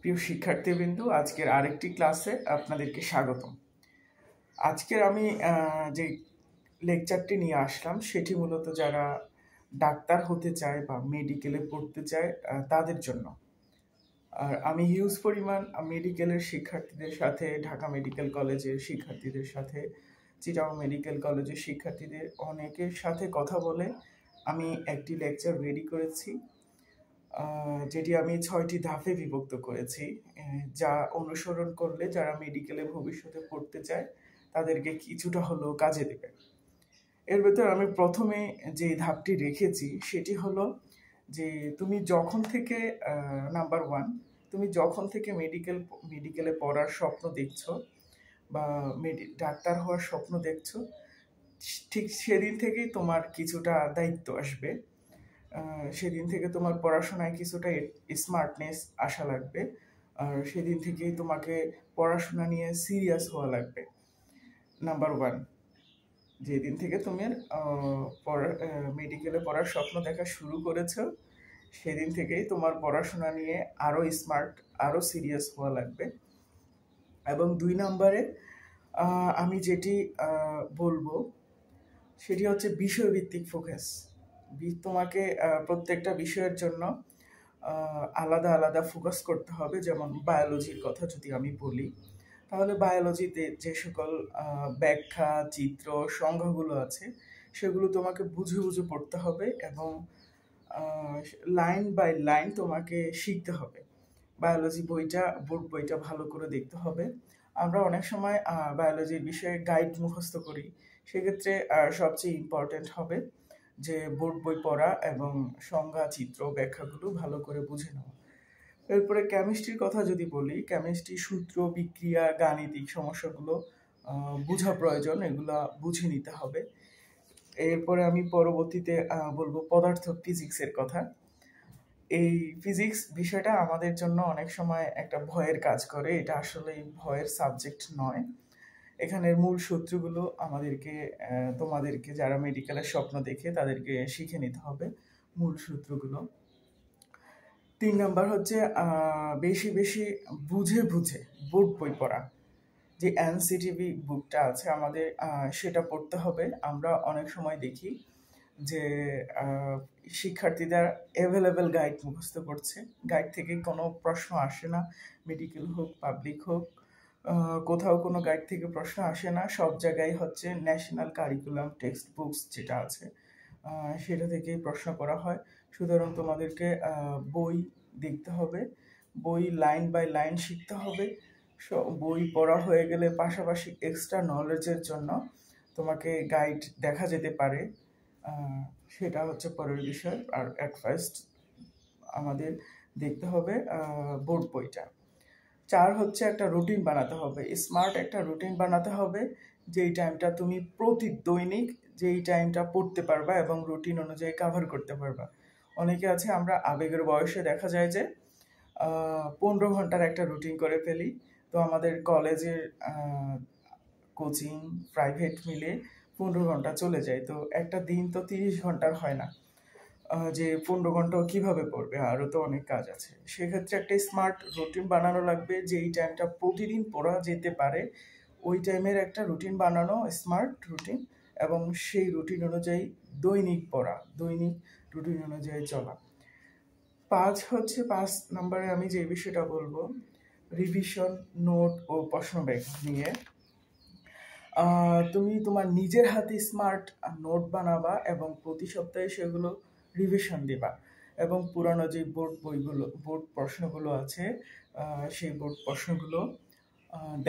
প্রিয় শিক্ষার্থীবৃন্দ, আজকের আরেকটি ক্লাসে আপনাদেরকে স্বাগতম। আজকের আমি যে লেকচারটি নিয়ে আসলাম সেটি মূলত যারা ডাক্তার হতে চায় বা মেডিকেলে পড়তে চায় তাদের জন্য। আর আমি হিউজ পরিমাণ মেডিকেলের শিক্ষার্থীদের সাথে, ঢাকা মেডিকেল কলেজের শিক্ষার্থীদের সাথে, চিটাগং মেডিকেল কলেজের শিক্ষার্থীদের অনেকের সাথে কথা বলে আমি একটি লেকচার রেডি করেছি, যেটি আমি 6টি ধাপে বিভক্ত করেছি, যা অনুসরণ করলে যারা মেডিকেলে ভবিষ্যতে পড়তে চায় তাদেরকে কিছুটা হলেও কাজে দেবে। এর ভেতর আমি প্রথমে যে ধাপটি রেখেছি সেটি হলো যে তুমি যখন থেকে নাম্বার 1, তুমি যখন থেকে মেডিকেলে পড়ার স্বপ্ন দেখছো বা ডাক্তার হওয়ার স্বপ্ন দেখছো, ঠিক সেদিন থেকেই তোমার কিছুটা দায়িত্ব আসবে। সেদিন থেকে তোমার পড়াশোনায় কিছুটা স্মার্টনেস আসা লাগবে, আর সেদিন থেকেই তোমাকে পড়াশোনা নিয়ে সিরিয়াস হওয়া লাগবে। নাম্বার 1, যেদিন থেকে তুমি মেডিকেলে পড়ার স্বপ্ন দেখা শুরু করেছো সেদিন থেকেই তোমার পড়াশোনা নিয়ে আরও স্মার্ট, আরও সিরিয়াস হওয়া লাগবে। এবং 2 নম্বরে আমি যেটি বলবো সেটি হচ্ছে বিষয়ভিত্তিক ফোকাস। তোমাকে প্রত্যেকটা বিষয়ের জন্য আলাদা আলাদা ফোকাস করতে হবে। যেমন বায়োলজির কথা যদি আমি বলি, তাহলে বায়োলজিতে যে সকল ব্যাখ্যা, চিত্র, সংজ্ঞাগুলো আছে সেগুলো তোমাকে বুঝে বুঝে পড়তে হবে এবং লাইন বাই লাইন তোমাকে শিখতে হবে। বায়োলজি বোর্ড বইটা ভালো করে দেখতে হবে। আমরা অনেক সময় বায়োলজির বিষয়ে গাইড মুখস্থ করি, সেক্ষেত্রে সবচেয়ে ইম্পর্টেন্ট হবে যে বোর্ড বই পড়া এবং সংজ্ঞা, চিত্র, ব্যাখ্যাগুলো ভালো করে বুঝে নেওয়া। এরপরে কেমিস্ট্রির কথা যদি বলি, কেমিস্ট্রি সূত্র, বিক্রিয়া, গাণিতিক সমস্যাগুলো বোঝা প্রয়োজন, এগুলা বুঝে নিতে হবে। এরপরে আমি পরবর্তীতে বলবো পদার্থ, ফিজিক্সের কথা। এই ফিজিক্স বিষয়টা আমাদের জন্য অনেক সময় একটা ভয়ের কাজ করে। এটা আসলে ভয়ের সাবজেক্ট নয়। এখানের মূল সূত্রগুলো তোমাদেরকে যারা মেডিকেলের স্বপ্ন দেখে তাদেরকে শিখে নিতে হবে মূল সূত্রগুলো। 3 নাম্বার হচ্ছে বেশি বেশি বুঝে বুঝে বোর্ড বই পড়া। যে এনসিটিভি বুকটা আছে আমাদের, সেটা পড়তে হবে। আমরা অনেক সময় দেখি যে শিক্ষার্থীরা অ্যাভেলেবেল গাইড মুখস্থ করছে, গাইড থেকে কোনো প্রশ্ন আসে না। মেডিকেল হোক, পাবলিক হোক, কোথাও কোনো গাইড থেকে প্রশ্ন আসে না। সব জায়গায় হচ্ছে ন্যাশনাল কারিকুলাম টেক্সট বুকস যেটা আছে সেটা থেকেই প্রশ্ন করা হয়। সুতরাং তোমাদেরকে বই দেখতে হবে, বই লাইন বাই লাইন শিখতে হবে। বই পড়া হয়ে গেলে পাশাপাশি এক্সট্রা নলেজের জন্য তোমাকে গাইড দেখা যেতে পারে, সেটা হচ্ছে পরের বিষয়। আর অ্যাট ফার্স্ট আমাদের দেখতে হবে বোর্ড বইটা। 4 হচ্ছে একটা রুটিন বানাতে হবে, স্মার্ট একটা রুটিন বানাতে হবে, যেই টাইমটা তুমি দৈনিক যেই টাইমটা পড়তে পারবা এবং রুটিন অনুযায়ী কভার করতে পারবা। অনেকে আছে আমরা আবেগের বয়সে দেখা যায় যে 15 ঘন্টার একটা রুটিন করে ফেলি। তো আমাদের কলেজের কোচিং, প্রাইভেট মিলে 15 ঘন্টা চলে যায়। তো একটা দিন তো 30 ঘন্টার হয় না, যে 15 ঘন্টাও কিভাবে পড়বে, আরও তো অনেক কাজ আছে। সেক্ষেত্রে একটা স্মার্ট রুটিন বানানো লাগবে, যে এই টাইমটা প্রতিদিন পড়া যেতে পারে ওই টাইমের একটা রুটিন বানানো, স্মার্ট রুটিন, এবং সেই রুটিন অনুযায়ী দৈনিক পড়া, দৈনিক রুটিন অনুযায়ী চলা। 5 নম্বরে আমি যে বিষয়টা বলবো, রিভিশন, নোট ও প্রশ্ন ব্যাংক নিয়ে। তুমি তোমার নিজের হাতে স্মার্ট নোট বানাবা এবং প্রতি সপ্তাহে সেগুলো রিভিশন দিবা এবং পুরানো যে বোর্ড প্রশ্নগুলো আছে সেই বোর্ড প্রশ্নগুলো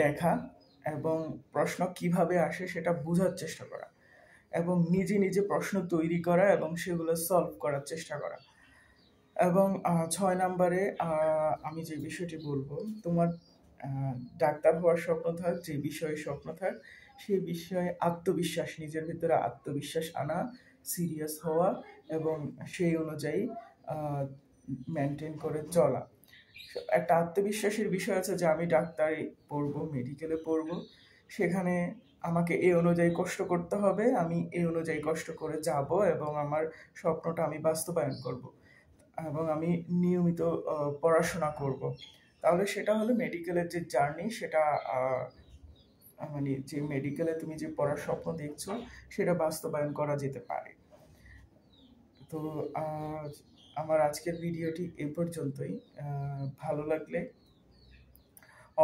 দেখা এবং প্রশ্ন কিভাবে আসে সেটা বোঝার চেষ্টা করা এবং নিজে নিজে প্রশ্ন তৈরি করা এবং সেগুলো সলভ করার চেষ্টা করা। এবং 6 নম্বরে আমি যে বিষয়টি বলবো, তোমার ডাক্তার হওয়ার স্বপ্ন থাক, যে বিষয়ে স্বপ্ন থাক, সেই বিষয়ে আত্মবিশ্বাস, নিজের ভিতরে আত্মবিশ্বাস আনা, সিরিয়াস হওয়া এবং সেই অনুযায়ী মেনটেন করে চলা। একটা আত্মবিশ্বাসের বিষয় আছে যে আমি ডাক্তারি পড়বো, মেডিকেলে পড়বো, সেখানে আমাকে এই অনুযায়ী কষ্ট করতে হবে, আমি এই অনুযায়ী কষ্ট করে যাব এবং আমার স্বপ্নটা আমি বাস্তবায়ন করব এবং আমি নিয়মিত পড়াশোনা করব। তাহলে সেটা হলো মেডিকেলের যে জার্নি সেটা মানে যে মেডিকেলে তুমি যে পড়ার স্বপ্ন দেখছো সেটা বাস্তবায়ন করা যেতে পারে। তো আমার আজকের ভিডিওটি এ পর্যন্তই। ভালো লাগলে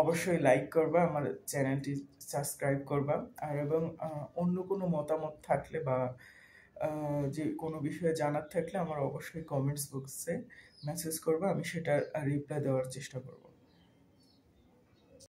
অবশ্যই লাইক করবা, আমার চ্যানেলটি সাবস্ক্রাইব করবা, আর এবং অন্য কোনো মতামত থাকলে বা যে কোনো বিষয়ে জানার থাকলে আমার অবশ্যই কমেন্টস বক্সে মেসেজ করবা, আমি সেটা রিপ্লাই দেওয়ার চেষ্টা করব।